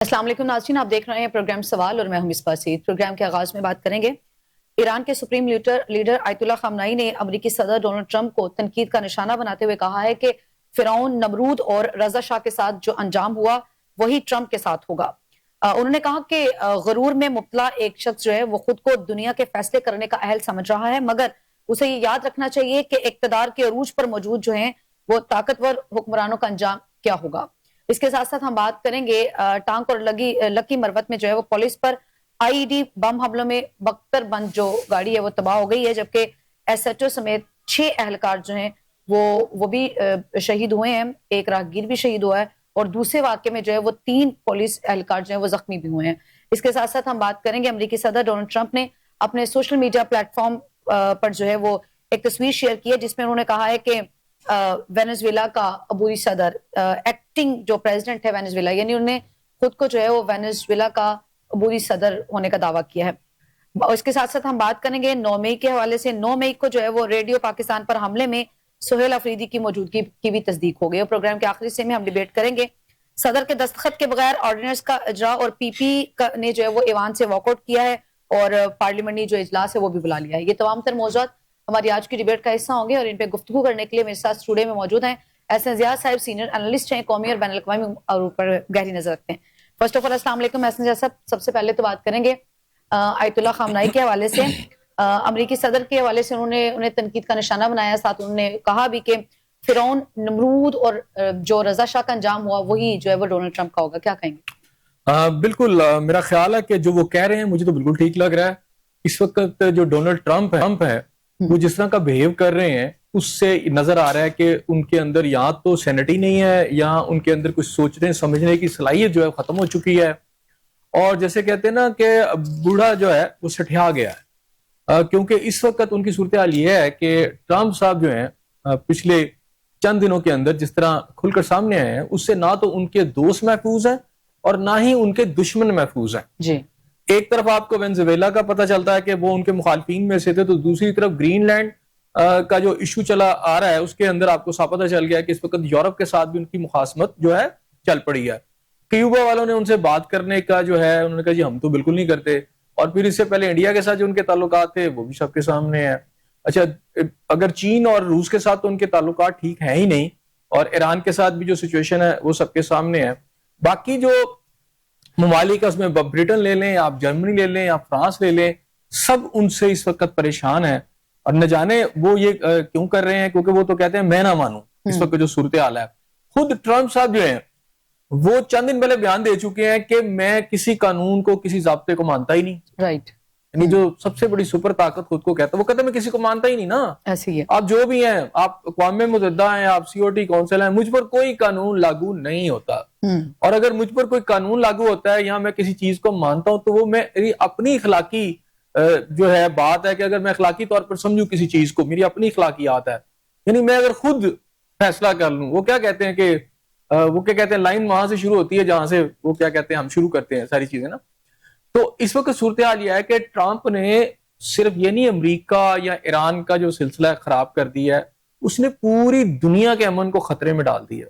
السلام علیکم ناظرین، آپ دیکھ رہے ہیں پروگرام سوال اور میں ہوں مصباح سعید۔ پروگرام کے آغاز میں بات کریں گے ایران کے سپریم لیڈر آیت اللہ خامنہئی نے امریکی صدر ڈونلڈ ٹرمپ کو تنقید کا نشانہ بناتے ہوئے کہا ہے کہ فرعون، نمرود اور رضا شاہ کے ساتھ جو انجام ہوا وہی ٹرمپ کے ساتھ ہوگا۔ انہوں نے کہا کہ غرور میں مبتلا ایک شخص جو ہے وہ خود کو دنیا کے فیصلے کرنے کا اہل سمجھ رہا ہے، مگر اسے یہ یاد رکھنا چاہیے کہ اقتدار کے عروج پر موجود جو ہیں وہ طاقتور حکمرانوں کا انجام کیا ہوگا۔ اس کے ساتھ ساتھ ہم بات کریں گے ٹانک اور لکی مروت میں جو ہے وہ پولیس پر آئی ڈی بم حملوں میں بختر بند جو گاڑی ہے وہ تباہ ہو گئی ہے، جبکہ ایس ایچ او سمیت 6 اہلکار جو ہیں وہ بھی شہید ہوئے ہیں، ایک راہگیر بھی شہید ہوا ہے اور دوسرے واقعے میں جو ہے وہ 3 پولیس اہلکار جو ہیں وہ زخمی بھی ہوئے ہیں۔ اس کے ساتھ ساتھ ہم بات کریں گے امریکی صدر ڈونلڈ ٹرمپ نے اپنے سوشل میڈیا پلیٹ فارم پر جو ہے وہ ایک تصویر شیئر کی ہے جس میں انہوں نے کہا ہے کہ وینزویلا کا عبوری صدر، ایکٹنگ جو پریزیڈنٹ ہے وینزویلا، یعنی انہوں نے خود کو جو ہے وہ وینزویلا کا عبوری صدر ہونے کا دعویٰ کیا ہے۔ اس کے ساتھ ساتھ ہم بات کریں گے 9 مئی کے حوالے سے۔ 9 مئی کو جو ہے وہ ریڈیو پاکستان پر حملے میں سہیل افریدی کی موجودگی کی بھی تصدیق ہو گئی، اور پروگرام کے آخری حصے میں ہم ڈیبیٹ کریں گے صدر کے دستخط کے بغیر آرڈیننس کا اجرا، اور پی پی نے جو ہے وہ ایوان سے واک آؤٹ کیا ہے اور پارلیمنٹری جو اجلاس ہے وہ بھی بلا لیا ہے۔ یہ تمام تر موضوعات ہماری آج کی ڈیبیٹ کا حصہ ہوں گے، اور ان پہ گفتگو کرنے کے لیے میرے ساتھ اسٹوڈیو میں موجود ہیں احسن زیاد صاحب، سینئر انالسٹ ہیں، قومی اور بین الاقوامی امور پر گہری نظر رکھتے ہیں۔ فرسٹ آف آل السلام علیکم احسن زیاد صاحب۔ سب سے پہلے تو بات کریں گے آیت اللہ خامنہئی کے حوالے سے۔ امریکی صدر کے حوالے سے انہیں تنقید کا نشانہ بنایا، ساتھ انہوں نے کہا بھی کہ فرعون، نمرود اور جو رضا شاہ کا انجام ہوا وہی جو ہے وہ ڈونلڈ ٹرمپ کا ہوگا، کیا کہیں گے؟ بالکل، میرا خیال ہے کہ جو وہ کہہ رہے ہیں مجھے تو بالکل ٹھیک لگ رہا ہے۔ اس وقت جو ڈونلڈ ٹرمپ ہے وہ جس طرح کا بہیو کر رہے ہیں اس سے نظر آ رہا ہے کہ ان کے اندر یا تو سینٹی نہیں ہے یا ان کے اندر کچھ سوچنے سمجھنے کی صلاحیت جو ہے ختم ہو چکی ہے، اور جیسے کہتے ہیں نا کہ بوڑھا جو ہے وہ سٹھیا گیا ہے۔ کیونکہ اس وقت ان کی صورتحال یہ ہے کہ ٹرمپ صاحب جو ہیں پچھلے چند دنوں کے اندر جس طرح کھل کر سامنے آئے ہیں، اس سے نہ تو ان کے دوست محفوظ ہیں اور نہ ہی ان کے دشمن محفوظ ہیں۔ جی، ایک طرف آپ کو وینزویلا کا پتہ چلتا ہے کہ وہ ان کے مخالفین میں سے تھے، تو دوسری طرف گرین لینڈ کا جو ایشو چلا آ رہا ہے اس کے اندر آپ کو پتہ چل گیا کہ اس وقت یورپ کے ساتھ بھی ان کی مخاصمت جو ہے چل پڑی ہے۔ کیوبا والوں نے ان سے بات کرنے کا جو ہے انہوں نے کہا جی ہم تو بالکل نہیں کرتے، اور پھر اس سے پہلے انڈیا کے ساتھ جو ان کے تعلقات تھے وہ بھی سب کے سامنے ہیں۔ اچھا، اگر چین اور روس کے ساتھ تو ان کے تعلقات ٹھیک ہیں ہی نہیں، اور ایران کے ساتھ بھی جو سچویشن ہے وہ سب کے سامنے ہے۔ باقی جو ممالک اس میں برٹن لے لیں، آپ جرمنی لے لیں، آپ فرانس لے لیں، سب ان سے اس وقت پریشان ہیں، اور نہ جانے وہ یہ کیوں کر رہے ہیں، کیونکہ وہ تو کہتے ہیں میں نہ مانوں اس وقت جو صورتحال ہے۔ خود ٹرمپ صاحب جو ہیں وہ چند دن پہلے بیان دے چکے ہیں کہ میں کسی قانون کو، کسی ضابطے کو مانتا ہی نہیں۔ رائٹ، یعنی جو سب سے بڑی سپر طاقت خود کو کہتا ہے، وہ کہتا ہے میں کسی کو مانتا ہی نہیں نا۔ ایسی ہے، آپ جو بھی ہیں، آپ اقوام متحدہ ہیں، آپ سی او ٹی کونسل ہیں، مجھ پر کوئی قانون لاگو نہیں ہوتا، اور اگر مجھ پر کوئی قانون لاگو ہوتا ہے یا میں کسی چیز کو مانتا ہوں تو وہ میری اپنی اخلاقی جو ہے بات ہے کہ اگر میں اخلاقی طور پر سمجھوں کسی چیز کو، میری اپنی اخلاقیات ہے، یعنی میں اگر خود فیصلہ کر لوں۔ وہ کیا کہتے ہیں کہ وہ کیا کہتے ہیں، لائن وہاں سے شروع ہوتی ہے جہاں سے وہ کیا کہتے ہیں ہم شروع کرتے ہیں ساری چیزیں نا۔ تو اس وقت صورتحال یہ ہے کہ ٹرمپ نے صرف یہ نہیں امریکہ یا ایران کا جو سلسلہ خراب کر دیا ہے، اس نے پوری دنیا کے امن کو خطرے میں ڈال دیا۔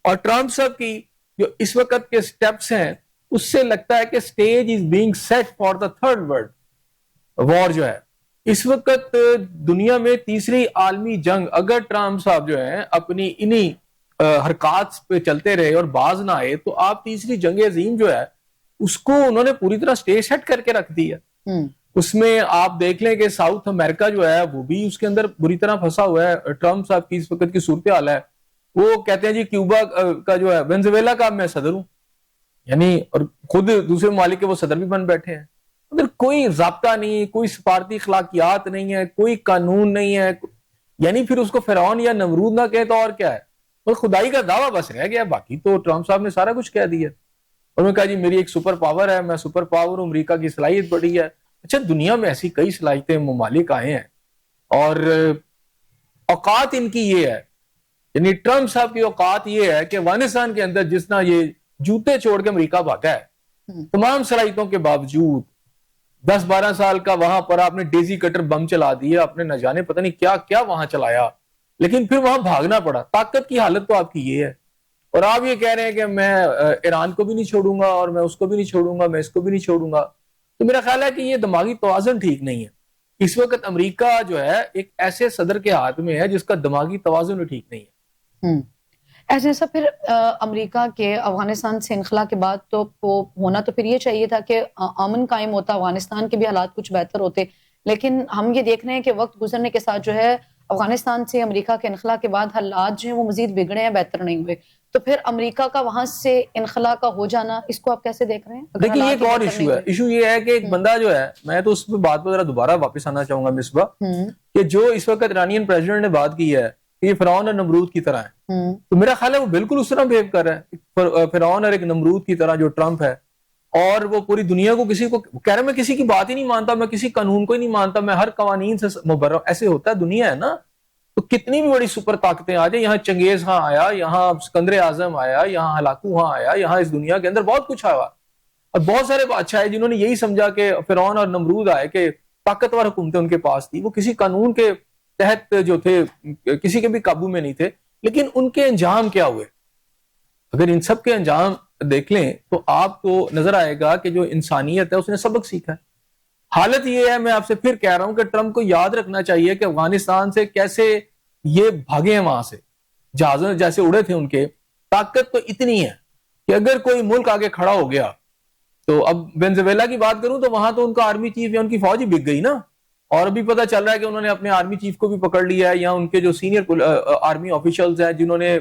اور ٹرمپ صاحب کی جو اس وقت کے سٹیپس ہیں اس سے لگتا ہے کہ stage is being set for the third world war جو ہے اس وقت دنیا میں تیسری عالمی جنگ۔ اگر ٹرمپ صاحب جو ہیں اپنی انہی حرکات پہ چلتے رہے اور باز نہ آئے تو آپ تیسری جنگ عظیم جو ہے اس کو انہوں نے پوری طرح سٹیج سیٹ کر کے رکھ دی ہے۔ اس میں آپ دیکھ لیں کہ ساؤتھ امریکہ جو ہے وہ بھی اس کے اندر بری طرح پھنسا ہوا ہے۔ ٹرمپ صاحب کی اس وقت کی صورتحال ہے، وہ کہتے ہیں جی کیوبا کا جو ہے وینزویلا کا میں صدر ہوں، یعنی اور خود دوسرے ممالک کے وہ صدر بھی بن بیٹھے ہیں۔ اگر کوئی ضابطہ نہیں، کوئی سفارتی اخلاقیات نہیں ہے، کوئی قانون نہیں ہے، یعنی پھر اس کو فرعون یا نمرود نہ کہے تو اور کیا ہے، اور خدائی کا دعویٰ بس رہ گیا۔ باقی تو ٹرمپ صاحب نے سارا کچھ کہہ دیا، انہوں نے کہا جی میری ایک سپر پاور ہے، میں سپر پاور ہوں، امریکہ کی صلاحیت بڑی ہے۔ اچھا، دنیا میں ایسی کئی صلاحیتیں ممالک آئے ہیں اور اوقات ان کی یہ ہے، یعنی ٹرمپ صاحب کی اوقات یہ ہے کہ افغانستان کے اندر جس طرح یہ جوتے چھوڑ کے امریکہ بھاگا ہے، تمام صلاحیتوں کے باوجود 10-12 سال کا وہاں پر آپ نے ڈیزی کٹر بم چلا دیا، آپ نے نہ جانے پتہ نہیں کیا کیا وہاں چلایا، لیکن پھر وہاں بھاگنا پڑا۔ طاقت کی حالت تو آپ کی یہ ہے، اور آپ یہ کہہ رہے ہیں کہ میں ایران کو بھی نہیں چھوڑوں گا اور میں اس کو بھی نہیں چھوڑوں گا، میں اس کو بھی نہیں چھوڑوں گا. تو میرا خیال ہے کہ یہ دماغی توازن ٹھیک نہیں ہے. اس وقت امریکہ جو ہے ایک ایسے صدر کے ہاتھ میں ہے جس کا دماغی توازن بھی ٹھیک نہیں ہے. ایسے سا پھر امریکہ کے افغانستان سے انخلا کے بعد تو ہونا تو پھر یہ چاہیے تھا کہ امن قائم ہوتا، افغانستان کے بھی حالات کچھ بہتر ہوتے، لیکن ہم یہ دیکھ رہے ہیں کہ وقت گزرنے کے ساتھ جو ہے افغانستان سے امریکہ کے انخلا کے بعد حالات جو ہیں وہ مزید بگڑے ہیں، بہتر نہیں ہوئے. تو پھر امریکہ کا وہاں سے انخلا کا ہو جانا، اس کو آپ کیسے دیکھ رہے ہیں؟ دیکھیں یہ ایک اور ایشو ہے. ایشو یہ ہے کہ ایک بندہ جو ہے، میں تو اس پہ بات پہ ذرا دوبارہ واپس آنا چاہوں گا مصباح، کہ جو اس وقت ایرانین پریزیڈنٹ نے بات کی ہے کہ یہ فرعون اور نمرود کی طرح ہے، تو میرا خیال ہے وہ بالکل اس طرح بہیو کر رہا ہے، فرعون اور ایک نمرود کی طرح جو ٹرمپ ہے. اور وہ پوری دنیا کو کسی کو کہہ رہا ہے میں کسی کی بات ہی نہیں مانتا، میں کسی قانون کو ہی نہیں مانتا، میں ہر قوانین سے مبرر. ایسے ہوتا ہے، دنیا ہے نا. تو کتنی بھی بڑی سپر طاقتیں آ جائیں، یہاں چنگیز خان آیا، یہاں سکندر اعظم آیا، یہاں ہلاکو خان آیا، یہاں اس دنیا کے اندر بہت کچھ آیا، اور بہت سارے بادشاہ جنہوں نے یہی سمجھا کہ فرعون اور نمرود آئے کہ طاقتور حکومتیں ان کے پاس تھی، وہ کسی قانون کے تحت جو تھے کسی کے بھی قابو میں نہیں تھے. لیکن ان کے انجام کیا ہوئے؟ اگر ان سب کے انجام دیکھ لیں تو آپ کو نظر آئے گا کہ جو انسانیت ہے اس نے سبق سیکھا ہے. حالت یہ ہے، میں آپ سے پھر کہہ رہا ہوں کہ ٹرمپ کو یاد رکھنا چاہیے کہ افغانستان سے کیسے یہ بھاگے ہیں، وہاں سے جہازوں جیسے اڑے تھے ان کے. طاقت تو اتنی ہے کہ اگر کوئی ملک آگے کھڑا ہو گیا تو اب وینزویلا کی بات کروں تو وہاں تو ان کا آرمی چیف یا ان کی فوج ہی بک گئی نا. اور ابھی پتہ چل رہا ہے کہ انہوں نے اپنے آرمی چیف کو بھی پکڑ لیا ہے، یا ان کے جو سینئر آرمی آفیشلز ہیں جنہوں نے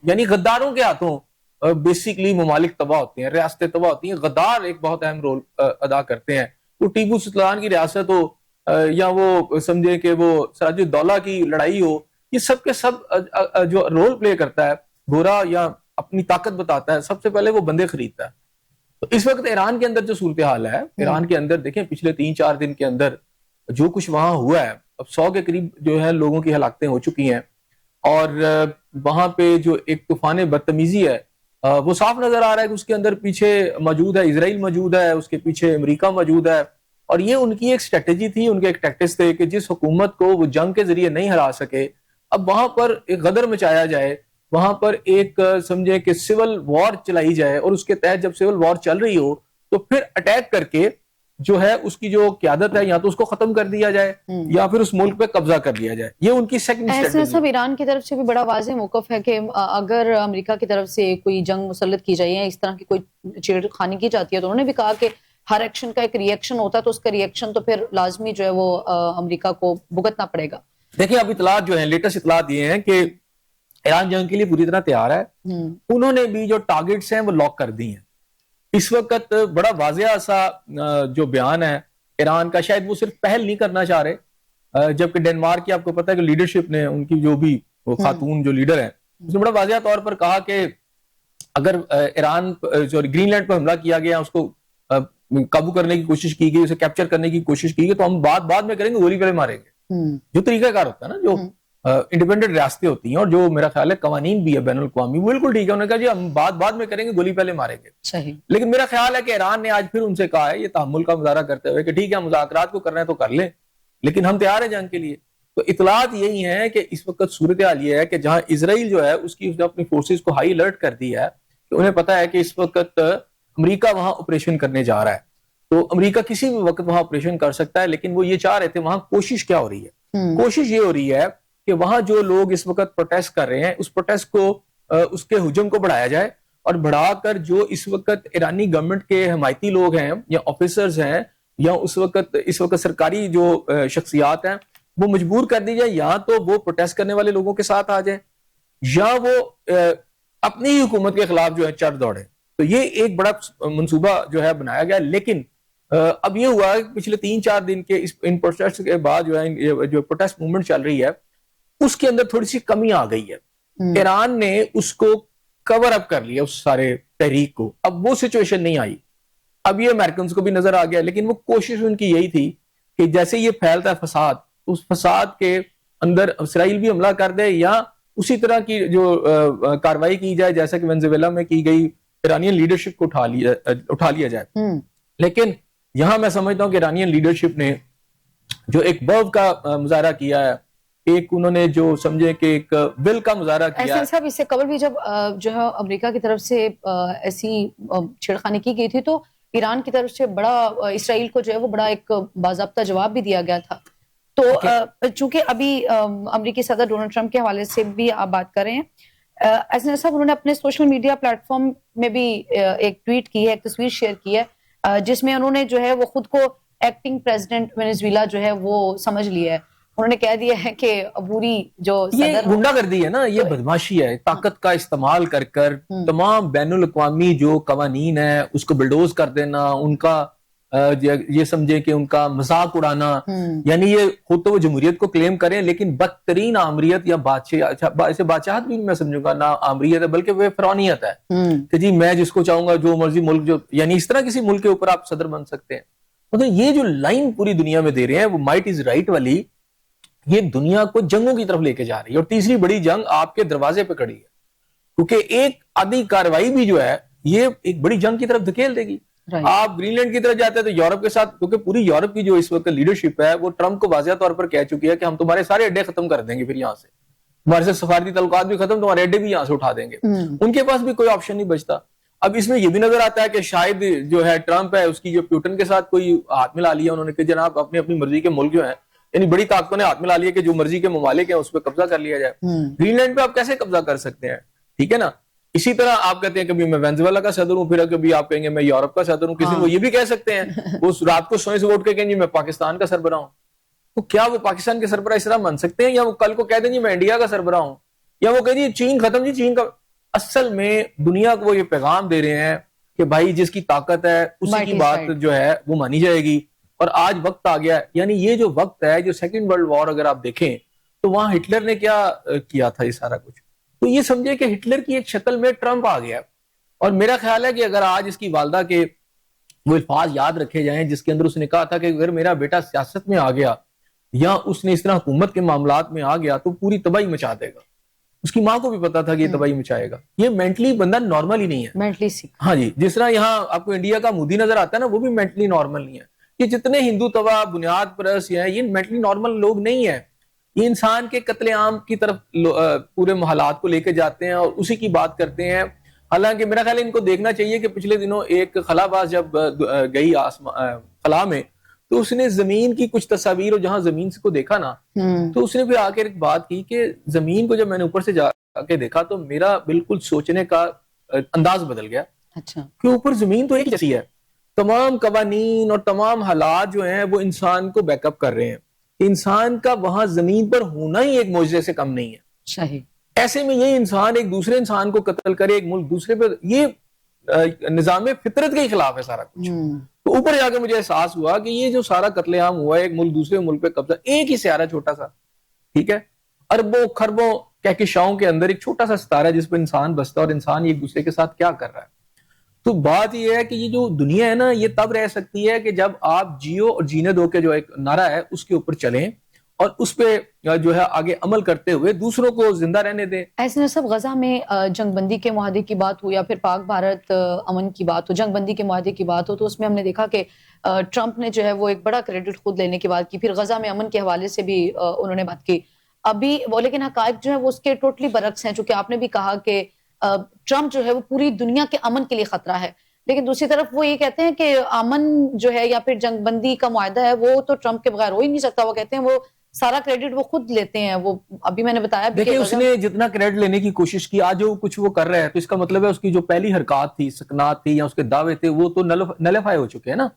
یعنی غداروں کے ہاتھوں بیسیکلی ممالک تباہ ہوتے ہیں، ریاستیں تباہ ہوتی ہیں. غدار ایک بہت اہم رول ادا کرتے ہیں. وہ ٹیپو سلطان کی ریاست ہو یا وہ سمجھے کہ وہ سراج الدولہ کی لڑائی ہو، یہ سب کے سب جو رول پلے کرتا ہے گورا یا اپنی طاقت بتاتا ہے، سب سے پہلے وہ بندے خریدتا ہے. تو اس وقت ایران کے اندر جو صورتحال ہے، ایران کے اندر دیکھیں پچھلے 3-4 دن کے اندر جو کچھ وہاں ہوا ہے، اب 100 کے قریب جو ہے لوگوں کی ہلاکتیں ہو چکی ہیں. اور وہاں پہ جو ایک طوفان بدتمیزی ہے وہ صاف نظر آ رہا ہے کہ اس کے اندر پیچھے موجود ہے اسرائیل، موجود ہے اس کے پیچھے امریکہ موجود ہے. اور یہ ان کی ایک سٹریٹجی تھی، ان کے ایک ٹیکٹکس تھے کہ جس حکومت کو وہ جنگ کے ذریعے نہیں ہرا سکے، اب وہاں پر ایک غدر مچایا جائے، وہاں پر ایک سمجھے کہ سول وار چلائی جائے، اور اس کے تحت جب سول وار چل رہی ہو تو پھر اٹیک کر کے جو ہے اس کی جو قیادت ہے یا تو اس کو ختم کر دیا جائے یا پھر اس ملک پہ قبضہ کر لیا جائے. یہ ان کی سیکنڈ اسٹریٹجی ہے. ایران کی طرف سے بھی بڑا واضح موقف ہے کہ اگر امریکہ کی طرف سے کوئی جنگ مسلط کی جائے یا اس طرح کی کوئی چھیڑ خانی کی جاتی ہے تو انہوں نے بھی کہا کہ ہر ایکشن کا ایک ری ایکشن ہوتا ہے، تو اس کا ری ایکشن تو پھر لازمی جو ہے وہ امریکہ کو بھگتنا پڑے گا. دیکھیں اب اطلاعات جو ہیں، لیٹسٹ اطلاعات یہ ہیں کہ ایران جنگ کے لیے پوری طرح تیار ہے. انہوں نے بھی جو ٹارگٹس ہیں وہ لاک کر دی ہیں. اس وقت بڑا واضح سا جو بیان ہے ایران کا، شاید وہ صرف پہل نہیں کرنا چاہ رہے، جبکہ ڈنمارک کی آپ کو پتہ ہے کہ لیڈرشپ نے، ان کی جو بھی خاتون جو لیڈر ہیں، اس نے بڑا واضح طور پر کہا کہ اگر ایران جو گرین لینڈ پر حملہ کیا گیا، اس کو قابو کرنے کی کوشش کی گئی، اسے کیپچر کرنے کی کوشش کی گئی، تو ہم بعد میں کریں گے، گولی پہلے ماریں گے. جو طریقہ کار ہوتا ہے نا، جو انڈیپینڈنٹ ریاستیں ہوتی ہیں اور جو میرا خیال ہے قوانین بھی ہے بین الاقوامی، بالکل ٹھیک ہے. انہوں نے کہا جی ہم بعد میں کریں گے، گولی پہلے ماریں گے. صحیح. لیکن میرا خیال ہے کہ ایران نے آج پھر ان سے کہا ہے، یہ تحمل کا مظاہرہ کرتے ہوئے، کہ ٹھیک ہے ہم مذاکرات کو کرنا ہے تو کر لیں، لیکن ہم تیار ہیں جنگ کے لیے. تو اطلاعات یہی ہیں کہ اس وقت صورتحال یہ ہے کہ جہاں اسرائیل جو ہے اس نے اپنی فورسز کو ہائی الرٹ کر دی ہے کہ انہیں پتا ہے کہ اس وقت امریکہ وہاں آپریشن کرنے جا رہا ہے، تو امریکہ کسی بھی وقت وہاں آپریشن کر سکتا ہے. لیکن وہ یہ چاہ رہے تھے، وہاں کوشش کیا ہو رہی ہے؟ کوشش یہ ہو رہی ہے کہ وہاں جو لوگ اس وقت پروٹیسٹ کر رہے ہیں، اس پروٹیسٹ کو، اس کے ہجوم کو بڑھایا جائے، اور بڑھا کر جو اس وقت ایرانی گورنمنٹ کے حمایتی لوگ ہیں یا آفیسرز ہیں یا اس وقت سرکاری جو شخصیات ہیں، وہ مجبور کر دی جائے، یا تو وہ پروٹیسٹ کرنے والے لوگوں کے ساتھ آ جائیں یا وہ اپنی ہی حکومت کے خلاف جو ہے چڑھ دوڑے. تو یہ ایک بڑا منصوبہ جو ہے بنایا گیا. لیکن اب یہ ہوا کہ پچھلے 3-4 دن کے ان پروٹیسٹ کے بعد جو ہے جو پروٹیسٹ موومنٹ چل رہی ہے اس کے اندر تھوڑی سی کمی آ گئی ہے. ایران نے اس کو کور اپ کر لیا، اس سارے تحریک کو. اب وہ سچویشن نہیں آئی. اب یہ امریکنز کو بھی نظر آ گیا، لیکن وہ کوشش ان کی یہی تھی کہ جیسے یہ پھیلتا ہے فساد، اس فساد کے اندر اسرائیل بھی حملہ کر دے یا اسی طرح کی جو کاروائی کی جائے جیسا کہ وینزویلا میں کی گئی، ایرانین لیڈرشپ کو اٹھا لیا جائے. لیکن یہاں میں سمجھتا ہوں کہ ایرانین لیڈرشپ نے جو ایک برو کا مظاہرہ کیا ہے ایک انہوں نے جو سمجھے کہ ایک ول کا مظاہرہ کیا. احسن صاحب اس سے قبل بھی جب جو ہے امریکہ کی طرف سے ایسی چھیڑخانی کی گئی تھی تو ایران کی طرف سے بڑا اسرائیل کو جو ہے وہ بڑا ایک باضابطہ جواب بھی دیا گیا تھا. تو چونکہ ابھی امریکی صدر ڈونلڈ ٹرمپ کے حوالے سے بھی آپ بات کر رہے ہیں, احسن صاحب انہوں نے اپنے سوشل میڈیا پلیٹ فارم میں بھی ایک ٹویٹ کی ہے, ایک تصویر شیئر کی ہے جس میں انہوں نے جو ہے وہ خود کو ایکٹنگ پریزیڈنٹ وینزویلا جو ہے وہ سمجھ لیا ہے. انہوں نے کہہ دیا ہے کہ عبوری جو یہ گنڈا گردی ہے نا, یہ بدماشی ہے, طاقت کا استعمال کر کر تمام بین الاقوامی جو قوانین ہیں اس کو بلڈوز کر دینا, ان کا یہ سمجھے کہ ان کا مذاق اڑانا. یعنی یہ خود تو وہ جمہوریت کو کلیم کریں لیکن بدترین آمریت یا بادشاہت بھی میں سمجھوں گا نہ آمریت ہے بلکہ وہ فرعونیت ہے کہ جی میں جس کو چاہوں گا جو مرضی ملک جو, یعنی اس طرح کسی ملک کے اوپر آپ صدر بن سکتے ہیں. مطلب یہ جو لائن پوری دنیا میں دے رہے ہیں وہ مائٹ از رائٹ والی, یہ دنیا کو جنگوں کی طرف لے کے جا رہی ہے. اور تیسری بڑی جنگ آپ کے دروازے پہ کھڑی ہے, کیونکہ ایک آدھی کارروائی بھی جو ہے یہ ایک بڑی جنگ کی طرف دھکیل دے گی. آپ گرین لینڈ کی طرف جاتے ہیں تو یورپ کے ساتھ, کیونکہ پوری یورپ کی جو اس وقت لیڈرشپ ہے وہ ٹرمپ کو واضح طور پر کہہ چکی ہے کہ ہم تمہارے سارے اڈے ختم کر دیں گے, پھر یہاں سے تمہارے سے سفارتی تعلقات بھی ختم, تمہارے اڈے بھی یہاں سے اٹھا دیں گے. ان کے پاس بھی کوئی آپشن نہیں بچتا. اب اس میں یہ بھی نظر آتا ہے کہ شاید جو ہے ٹرمپ ہے اس کی جو پیوٹن کے ساتھ کوئی ہاتھ ملا لیا انہوں نے کہ جناب اپنی اپنی مرضی کے ملک جو ہیں, یعنی بڑی طاقتوں نے ہاتھ ملا لیا کہ جو مرضی کے ممالک ہیں اس پہ قبضہ کر لیا جائے. گرین لینڈ پہ آپ کیسے قبضہ کر سکتے ہیں, ٹھیک ہے نا. اسی طرح آپ کہتے ہیں کبھی میں وینزویلا کا صدر ہوں, پھر کبھی آپ کہیں گے میں یورپ کا صدر ہوں, کسی وہ یہ بھی کہہ سکتے ہیں وہ رات کو سوئیں سے اٹھ کے کہیں گے میں پاکستان کا سربراہ ہوں. تو کیا وہ پاکستان کے سربراہ اس طرح بن سکتے ہیں, یا وہ کل کو کہہ دیں گے میں انڈیا کا سربراہ ہوں, یا وہ کہہ دیں چین ختم, جی چین کا. اصل میں دنیا کو وہ یہ پیغام دے رہے ہیں کہ بھائی جس کی طاقت ہے اسی کی بات جو ہے وہ مانی جائے گی. اور آج وقت آ گیا ہے, یعنی یہ جو وقت ہے جو سیکنڈ ورلڈ وار اگر آپ دیکھیں تو وہاں ہٹلر نے کیا کیا تھا یہ سارا کچھ, تو یہ سمجھے کہ ہٹلر کی ایک شکل میں ٹرمپ آ گیا. اور میرا خیال ہے کہ اگر آج اس کی والدہ کے وہ الفاظ یاد رکھے جائیں جس کے اندر اس نے کہا تھا کہ اگر میرا بیٹا سیاست میں آ گیا یا اس نے اس طرح حکومت کے معاملات میں آ گیا تو پوری تباہی مچا دے گا. اس کی ماں کو بھی پتا تھا کہ یہ تباہی مچائے گا. یہ مینٹلی بندہ نارمل ہی نہیں ہے, مینٹلی ہاں جی, جس طرح یہاں آپ کو انڈیا کا مودی نظر آتا ہے نا وہ بھی مینٹلی نارمل نہیں ہے. یہ جتنے ہندو توا بنیاد پرست ہیں یہ مینٹلی نارمل لوگ نہیں ہیں, یہ انسان کے قتل عام کی طرف پورے محلات کو لے کے جاتے ہیں اور اسی کی بات کرتے ہیں. حالانکہ میرا خیال ہے ان کو دیکھنا چاہیے کہ پچھلے دنوں ایک خلا باز جب گئی خلا میں تو اس نے زمین کی کچھ تصاویر اور جہاں زمین کو دیکھا نا تو اس نے پھر آ کے ایک بات کی کہ زمین کو جب میں نے اوپر سے جا کے دیکھا تو میرا بالکل سوچنے کا انداز بدل گیا. اچھا, کہ اوپر زمین تو ایک جیسی ہے, تمام قوانین اور تمام حالات جو ہیں وہ انسان کو بیک اپ کر رہے ہیں. انسان کا وہاں زمین پر ہونا ہی ایک معجزے سے کم نہیں ہے. صحیح. ایسے میں یہ انسان ایک دوسرے انسان کو قتل کرے, ایک ملک دوسرے پہ, یہ نظام فطرت کے خلاف ہے سارا کچھ. تو اوپر جا کے مجھے احساس ہوا کہ یہ جو سارا قتل عام ہوا ہے ایک ملک دوسرے ملک پہ قبضہ, ایک ہی سیارہ چھوٹا سا, ٹھیک ہے, اربوں خربوں کہکشاؤں کے اندر ایک چھوٹا سا ستارہ ہے جس پہ انسان بستا ہے اور انسان ایک دوسرے کے ساتھ کیا کر رہا ہے. تو بات یہ ہے کہ یہ جو دنیا ہے نا یہ تب رہ سکتی ہے کہ جب آپ جیو اور جینے دو کے جو ایک نعرہ ہے اس کے اوپر چلیں اور اس پہ جو ہے آگے عمل کرتے ہوئے دوسروں کو زندہ رہنے دیں. ایسے سب غزہ میں جنگ بندی کے معاہدے کی بات ہو یا پھر پاک بھارت امن کی بات ہو, جنگ بندی کے معاہدے کی بات ہو, تو اس میں ہم نے دیکھا کہ ٹرمپ نے جو ہے وہ ایک بڑا کریڈٹ خود لینے کی بات کی. پھر غزہ میں امن کے حوالے سے بھی انہوں نے بات کی ابھی وہ, لیکن حقائق جو ہے وہ اس کے ٹوٹلی برعکس ہیں. چونکہ آپ نے بھی کہا کہ ٹرمپ جو ہے وہ پوری دنیا کے امن کے لیے خطرہ ہے, لیکن دوسری طرف وہ یہ کہتے ہیں کہ امن جو ہے یا پھر جنگ بندی کا معاہدہ ہے وہ تو ٹرمپ کے بغیر ہو ہی نہیں سکتا. وہ کہتے ہیں وہ سارا کریڈٹ وہ خود لیتے ہیں. وہ ابھی میں نے بتایا دیکھیں اس نے جتنا کریڈٹ لینے کی کوشش کی, آج جو کچھ وہ کر رہا ہے تو اس کا مطلب ہے اس کی جو پہلی حرکات تھی, سکنات تھی یا اس کے دعوے تھے وہ تو نلیفائی ہو چکے ہیں نا.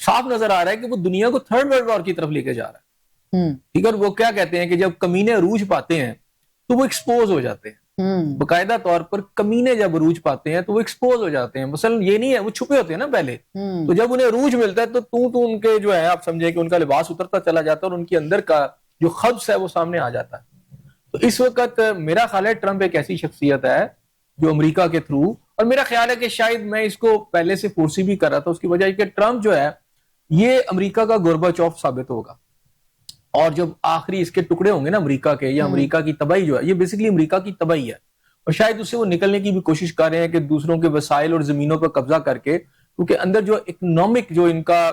صاف نظر آ رہا ہے کہ وہ دنیا کو تھرڈ ورلڈ وار کی طرف لے کے جا رہا ہے, ٹھیک ہے. وہ کیا کہتے ہیں کہ جب کمینے عروج پاتے ہیں تو وہ ایکسپوز ہو جاتے ہیں. باقاعدہ طور پر کمینے جب عروج پاتے ہیں تو وہ ایکسپوز ہو جاتے ہیں. مثلا یہ نہیں ہے وہ چھپے ہوتے ہیں نا پہلے, تو جب انہیں عروج ملتا ہے تو ان کے جو ہے آپ سمجھے کہ ان کا لباس اترتا چلا جاتا ہے اور ان کے اندر کا جو خبث ہے وہ سامنے آ جاتا ہے. تو اس وقت میرا خیال ہے ٹرمپ ایک ایسی شخصیت ہے جو امریکہ کے تھرو, اور میرا خیال ہے کہ شاید میں اس کو پہلے سے فورسی بھی کر رہا تھا, اس کی وجہ ہے کہ ٹرمپ جو ہے یہ امریکہ کا گورباچوف ثابت ہوگا. اور جب آخری اس کے ٹکڑے ہوں گے نا امریکہ کے, یا امریکہ کی تباہی جو ہے یہ بیسیکلی امریکہ کی تباہی ہے, اور شاید اس سے وہ نکلنے کی بھی کوشش کر رہے ہیں کہ دوسروں کے وسائل اور زمینوں پر قبضہ کر کے, کیونکہ اندر جو اکنامک جو ان کا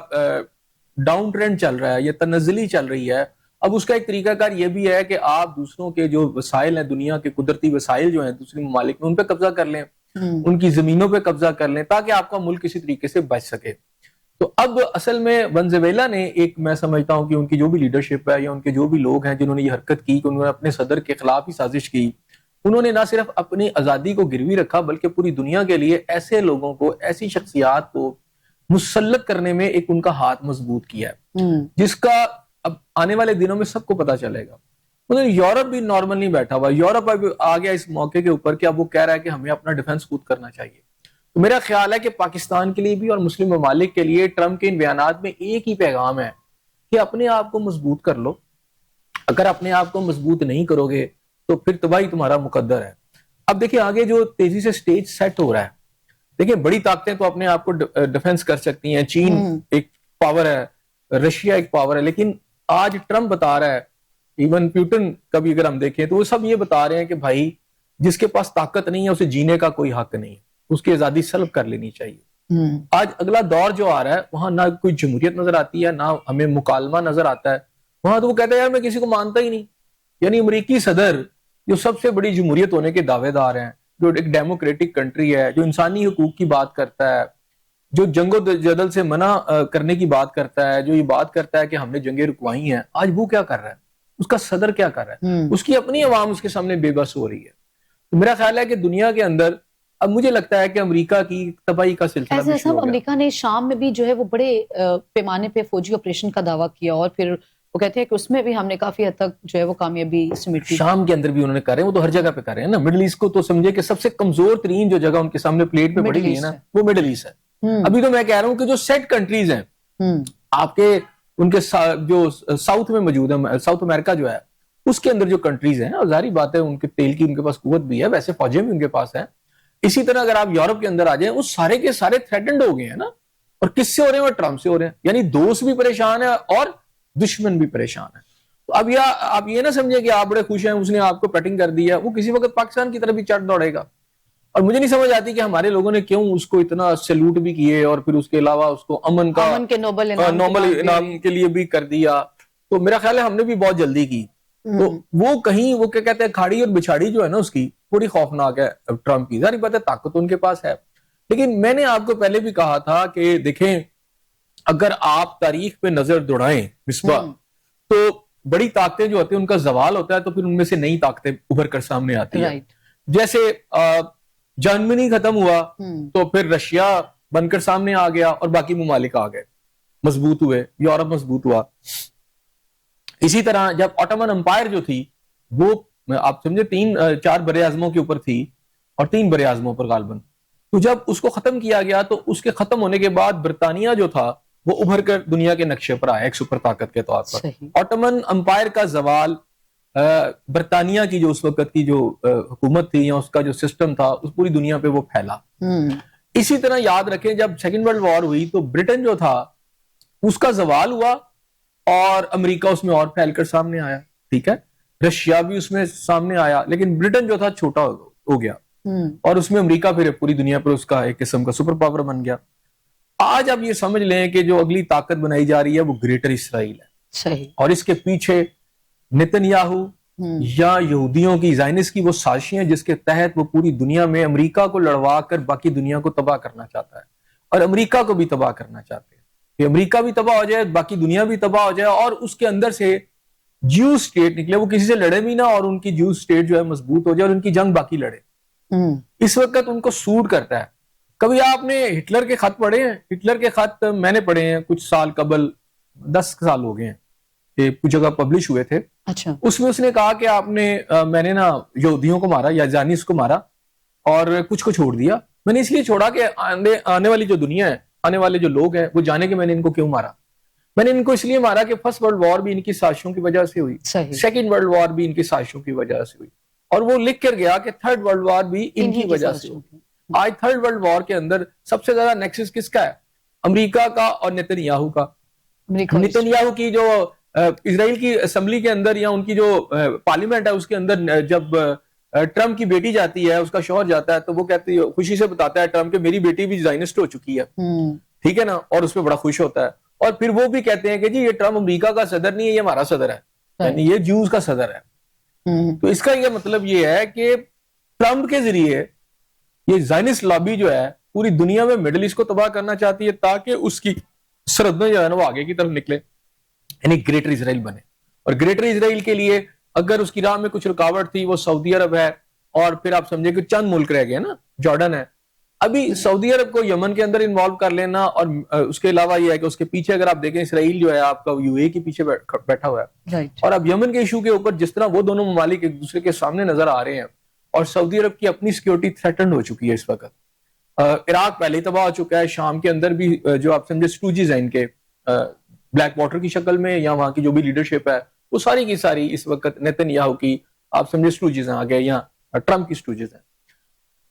ڈاؤن ٹرینڈ چل رہا ہے یا تنزلی چل رہی ہے اب اس کا ایک طریقہ کار یہ بھی ہے کہ آپ دوسروں کے جو وسائل ہیں، دنیا کے قدرتی وسائل جو ہیں دوسری ممالک میں، ان پہ قبضہ کر لیں، ان کی زمینوں پہ قبضہ کر لیں، تاکہ آپ کا ملک کسی طریقے سے بچ سکے. تو اب اصل میں ونزویلا نے ایک، میں سمجھتا ہوں کہ ان کی جو بھی لیڈرشپ ہے یا ان کے جو بھی لوگ ہیں جنہوں نے یہ حرکت کی کہ انہوں نے اپنے صدر کے خلاف ہی سازش کی، انہوں نے نہ صرف اپنی آزادی کو گروی رکھا بلکہ پوری دنیا کے لیے ایسے لوگوں کو، ایسی شخصیات کو مسلط کرنے میں ایک ان کا ہاتھ مضبوط کیا ہے، جس کا اب آنے والے دنوں میں سب کو پتا چلے گا. مطلب یورپ بھی نارمل نہیں بیٹھا ہوا، یورپ اب آ گیا اس موقع کے اوپر کہ اب وہ کہہ رہا ہے کہ ہمیں اپنا ڈیفنس خود کرنا چاہیے. تو میرا خیال ہے کہ پاکستان کے لیے بھی اور مسلم ممالک کے لیے ٹرمپ کے ان بیانات میں ایک ہی پیغام ہے کہ اپنے آپ کو مضبوط کر لو. اگر اپنے آپ کو مضبوط نہیں کرو گے تو پھر تباہی تمہارا مقدر ہے. اب دیکھیں آگے جو تیزی سے سٹیج سیٹ ہو رہا ہے، دیکھیں بڑی طاقتیں تو اپنے آپ کو ڈیفنس کر سکتی ہیں، چین ایک پاور ہے، رشیا ایک پاور ہے، لیکن آج ٹرمپ بتا رہا ہے، ایون پیوٹن کا بھی اگر ہم دیکھیں تو وہ سب یہ بتا رہے ہیں کہ بھائی جس کے پاس طاقت نہیں ہے اسے جینے کا کوئی حق نہیں ہے، اس کی آزادی سلب کر لینی چاہیے. آج اگلا دور جو آ رہا ہے وہاں نہ کوئی جمہوریت نظر آتی ہے، نہ ہمیں مکالمہ نظر آتا ہے. وہاں تو وہ کہتا ہے یار میں کسی کو مانتا ہی نہیں. یعنی امریکی صدر جو سب سے بڑی جمہوریت ہونے کے دعوے دار ہیں، جو ایک ڈیموکریٹک کنٹری ہے، جو انسانی حقوق کی بات کرتا ہے، جو جنگ و جدل سے منع کرنے کی بات کرتا ہے، جو یہ بات کرتا ہے کہ ہم نے جنگیں رکوائی ہیں، آج وہ کیا کر رہا ہے؟ اس کا صدر کیا کر رہا ہے؟ اس کی اپنی عوام اس کے سامنے بے بس ہو رہی ہے. تو میرا خیال ہے کہ دنیا کے اندر اب مجھے لگتا ہے کہ امریکہ کی تباہی کا سلسلہ بھی شروع ہو گیا. امریکہ نے شام میں بھی جو ہے وہ بڑے پیمانے پہ فوجی آپریشن کا دعویٰ کیا، اور پھر وہ کہتے ہیں کہ اس میں بھی ہم نے کافی حد تک جو ہے وہ کامیابی سمیٹ لی. شام کے اندر بھی انہوں نے کر رہے ہیں، وہ تو ہر جگہ پہ کر رہے ہیں نا. مڈل ایسٹ کو تو سمجھے کہ سب سے کمزور ترین جو جگہ ان کے سامنے پلیٹ پہ پڑی ہوئی ہے نا، وہ مڈل ایسٹ ہے. ابھی تو میں کہہ رہا ہوں کہ جو سیٹ کنٹریز ہیں آپ کے، ان کے جو ساؤتھ میں موجود ہیں، ساؤتھ امریکہ جو ہے اس کے اندر جو کنٹریز ہیں، اور ظاہری بات ہے ان کے تیل کی ان کے پاس قوت بھی ہے، ویسے فوجیں بھی ان کے پاس ہیں. اسی طرح اگر آپ یورپ کے اندر آ جائیں، وہ سارے کے سارے تھریٹنڈ ہو گئے ہیں نا. اور کس سے ہو رہے ہیں؟ وہ ٹرمپ سے ہو رہے ہیں. یعنی دوست بھی پریشان ہے اور دشمن بھی پریشان ہے. تو اب آپ یہ نہ سمجھیں کہ آپ بڑے خوش ہیں اس نے آپ کو پیٹنگ کر دی ہے، وہ کسی وقت پاکستان کی طرف بھی چڑھ دوڑے گا. اور مجھے نہیں سمجھ آتی کہ ہمارے لوگوں نے کیوں اس کو اتنا سیلوٹ بھی کیے اور پھر اس کے علاوہ اس کو امن کے نوبل انعام کے لیے بھی کر دیا. تو میرا خیال ہے ہم نے بھی بہت جلدی کی. تو وہ کہیں وہ کیا کہتے ہیں کھاڑی اور بچھاڑی جو ہے نا اس کی بڑی خوفناک ہے ٹرمپ کی. ظاہر بات ہے طاقت ان کے پاس ہے، لیکن میں نے آپ کو پہلے بھی کہا تھا کہ دیکھیں اگر آپ تاریخ پہ نظر دوڑائیں مصباح، تو بڑی طاقتیں جو ہوتی ہیں ان کا زوال ہوتا ہے تو پھر ان میں سے نئی طاقتیں ابھر کر سامنے آتی ہیں. جیسے جرمنی ختم ہوا تو پھر رشیا بن کر سامنے آ گیا اور باقی ممالک آ گئے، مضبوط ہوئے، یورپ مضبوط ہوا. اسی طرح جب آٹومن امپائر جو تھی وہ آپ سمجھے 3-4 بر اعظموں کے اوپر تھی اور 3 بر اعظموں پر غالباً، تو جب اس کو ختم کیا گیا تو اس کے ختم ہونے کے بعد برطانیہ جو تھا وہ ابھر کر دنیا کے نقشے پر آیا ایک سپر طاقت کے طور پر. آٹومن امپائر کا زوال، برطانیہ کی جو اس وقت کی جو حکومت تھی یا اس کا جو سسٹم تھا اس پوری دنیا پہ وہ پھیلا. اسی طرح یاد رکھیں جب سیکنڈ ورلڈ وار ہوئی تو برٹن جو تھا اس کا زوال ہوا اور امریکہ اس میں اور پھیل کر سامنے آیا. ٹھیک ہے، رشیا بھی اس میں سامنے آیا، لیکن برٹن جو تھا چھوٹا ہو گیا اور اس میں امریکہ پھر پوری دنیا پر اس کا ایک قسم کا سپر پاور بن گیا. آج اب یہ سمجھ لیں کہ جو اگلی طاقت بنائی جا رہی ہے وہ گریٹر اسرائیل ہے. صحیح. اور اس کے پیچھے نتن یاہو یا یہودیوں کی زائنس کی وہ سازشیں ہیں جس کے تحت وہ پوری دنیا میں امریکہ کو لڑوا کر باقی دنیا کو تباہ کرنا چاہتا ہے اور امریکہ کو بھی تباہ کرنا چاہتے ہیں کہ امریکہ بھی تباہ ہو جائے، باقی دنیا بھی تباہ ہو جائے اور اس کے اندر سے جیو سٹیٹ نکلے، وہ کسی سے لڑے بھی نہ اور ان کی جیو سٹیٹ جو ہے مضبوط ہو جائے اور ان کی جنگ باقی لڑے. اس وقت ان کو سوٹ کرتا ہے. کبھی آپ نے ہٹلر کے خط پڑھے ہیں؟ ہٹلر کے خط میں نے پڑھے ہیں کچھ سال قبل، 10 سال ہو گئے ہیں کہ کچھ جگہ پبلش ہوئے تھے. اچھا. اس میں اس نے کہا کہ آپ نے میں نے نا یہودیوں کو مارا یا زائنس کو مارا اور کچھ کو چھوڑ دیا. میں نے اس لیے چھوڑا کہ آنے والی جو دنیا ہے، آنے والے جو لوگ ہیں وہ جانے کہ میں نے ان کو کیوں مارا. میں نے ان کو اس لیے مارا کہ فرسٹ ورلڈ وار بھی ان کی سازشوں کی وجہ سے ہوئی، سیکنڈ ورلڈ وار بھی ان کی سازشوں کی وجہ سے ہوئی، اور وہ لکھ کر گیا کہ تھرڈ ورلڈ وار بھی ان کی وجہ سے ہوئی. آج تھرڈ ورلڈ وار کے اندر سب سے زیادہ نیکسس کس کا ہے؟ امریکہ کا اور نتن یاہو کا. نتن یاہو کی جو اسرائیل کی اسمبلی کے اندر یا ان کی جو پارلیمنٹ ہے اس کے اندر جب ٹرمپ کی بیٹی جاتی ہے، اس کا شوہر جاتا ہے تو وہ کہتی ہے، خوشی سے بتاتا ہے ٹرمپ کہ میری بیٹی بھی زائنسٹ ہو چکی ہے. ٹھیک ہے نا، اور اس پہ بڑا خوش ہوتا ہے. اور پھر وہ بھی کہتے ہیں کہ جی یہ ٹرمپ امریکہ کا صدر نہیں ہے، یہ ہمارا صدر ہے. یعنی یہ جوز کا صدر ہے. تو اس کا یہ مطلب یہ ہے کہ ٹرمپ کے ذریعے یہ زائنسٹ لابی جو ہے پوری دنیا میں مڈل ایسٹ کو تباہ کرنا چاہتی ہے تاکہ اس کی سرحدیں جو ہے نا وہ آگے کی طرف نکلے, یعنی گریٹر اسرائیل بنے. اور گریٹر اسرائیل کے لیے اگر اس کی راہ میں کچھ رکاوٹ تھی وہ سعودی عرب ہے, اور پھر آپ سمجھے کہ چند ملک رہ گئے نا, جارڈن ہے. ابھی سعودی عرب کو یمن کے اندر انوالو کر لینا, اور اس کے علاوہ یہ ہے کہ اس کے پیچھے اگر آپ دیکھیں اسرائیل جو ہے آپ کا یو اے کے پیچھے بیٹھا ہوا ہے, اور اب یمن کے ایشو کے اوپر جس طرح وہ دونوں ممالک ایک دوسرے کے سامنے نظر آ رہے ہیں, اور سعودی عرب کی اپنی سیکیورٹی تھریٹنڈ ہو چکی ہے اس وقت. عراق پہلے ہی تباہ ہو چکا ہے, شام کے اندر بھی جو آپ سمجھے سٹوجز ہیں ان کے بلیک واٹر کی شکل میں, یا وہاں کی جو بھی لیڈرشپ ہے وہ ساری کی ساری اس وقت نیتن یاہو کی آپ سمجھے سٹوجز ہیں آگے, یا ٹرمپ کی سٹوجز ہیں.